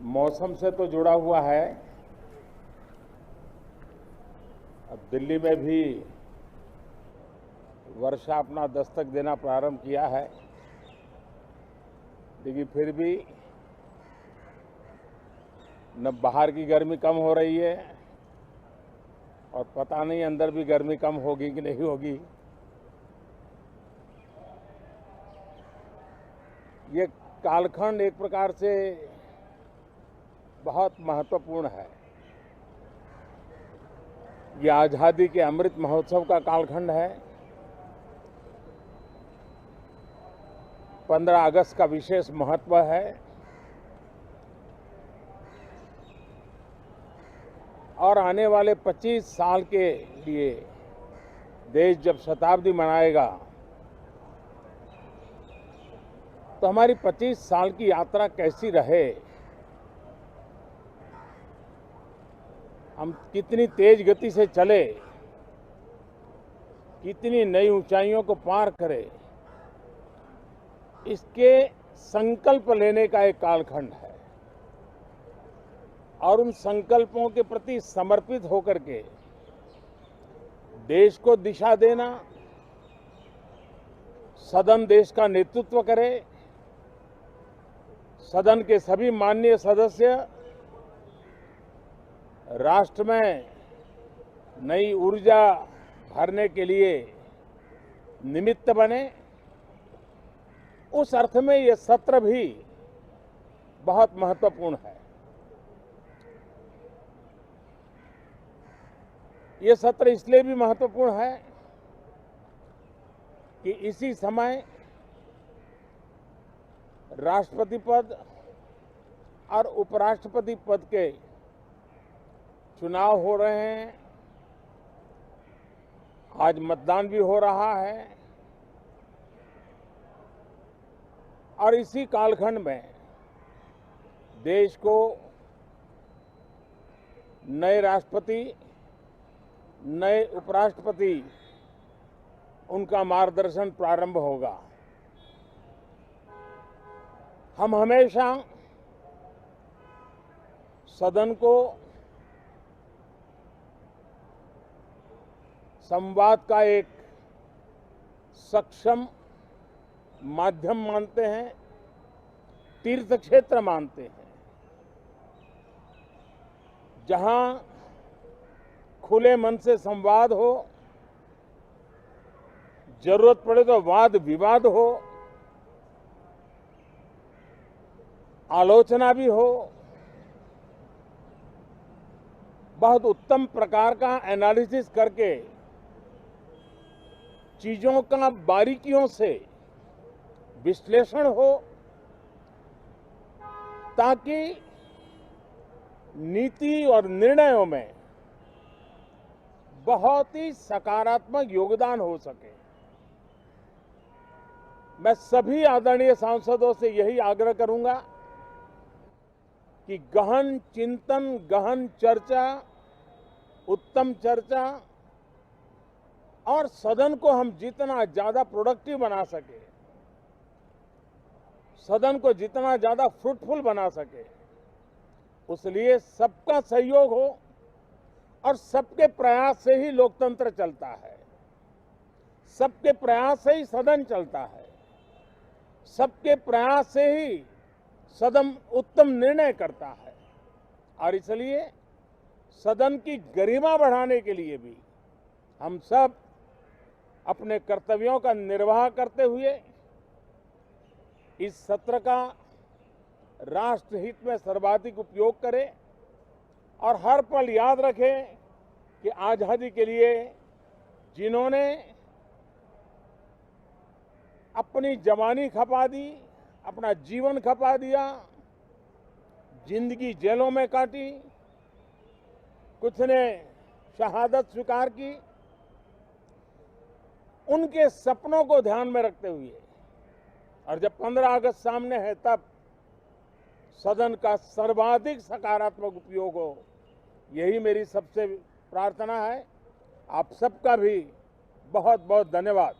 मौसम से तो जुड़ा हुआ है। अब दिल्ली में भी वर्षा अपना दस्तक देना प्रारंभ किया है, लेकिन फिर भी न बाहर की गर्मी कम हो रही है और पता नहीं अंदर भी गर्मी कम होगी कि नहीं होगी। ये कालखंड एक प्रकार से बहुत महत्वपूर्ण है। ये आज़ादी के अमृत महोत्सव का कालखंड है। 15 अगस्त का विशेष महत्व है और आने वाले 25 साल के लिए देश जब शताब्दी मनाएगा तो हमारी 25 साल की यात्रा कैसी रहे, हम कितनी तेज गति से चले, कितनी नई ऊंचाइयों को पार करें, इसके संकल्प लेने का एक कालखंड है। और उन संकल्पों के प्रति समर्पित होकर के देश को दिशा देना, सदन देश का नेतृत्व करे, सदन के सभी माननीय सदस्य राष्ट्र में नई ऊर्जा भरने के लिए निमित्त बने, उस अर्थ में ये सत्र भी बहुत महत्वपूर्ण है। ये सत्र इसलिए भी महत्वपूर्ण है कि इसी समय राष्ट्रपति पद और उपराष्ट्रपति पद के चुनाव हो रहे हैं। आज मतदान भी हो रहा है और इसी कालखंड में देश को नए राष्ट्रपति, नए उपराष्ट्रपति, उनका मार्गदर्शन प्रारंभ होगा। हम हमेशा सदन को संवाद का एक सक्षम माध्यम मानते हैं, तीर्थ क्षेत्र मानते हैं, जहां खुले मन से संवाद हो, जरूरत पड़े तो वाद विवाद हो, आलोचना भी हो, बहुत उत्तम प्रकार का एनालिसिस करके चीजों का बारीकियों से विश्लेषण हो, ताकि नीति और निर्णयों में बहुत ही सकारात्मक योगदान हो सके। मैं सभी आदरणीय सांसदों से यही आग्रह करूंगा कि गहन चिंतन, गहन चर्चा, उत्तम चर्चा और सदन को हम जितना ज्यादा प्रोडक्टिव बना सके, सदन को जितना ज्यादा फ्रूटफुल बना सके, उसलिए सबका सहयोग हो और सबके प्रयास से ही लोकतंत्र चलता है, सबके प्रयास से ही सदन चलता है, सबके प्रयास से ही सदन उत्तम निर्णय करता है। और इसलिए सदन की गरिमा बढ़ाने के लिए भी हम सब अपने कर्तव्यों का निर्वाह करते हुए इस सत्र का राष्ट्रहित में सर्वाधिक उपयोग करें और हर पल याद रखें कि आजादी के लिए जिन्होंने अपनी जवानी खपा दी, अपना जीवन खपा दिया, जिंदगी जेलों में काटी, कुछ ने शहादत स्वीकार की, उनके सपनों को ध्यान में रखते हुए और जब 15 अगस्त सामने है तब सदन का सर्वाधिक सकारात्मक उपयोग हो, यही मेरी सबसे प्रार्थना है। आप सबका भी बहुत बहुत धन्यवाद।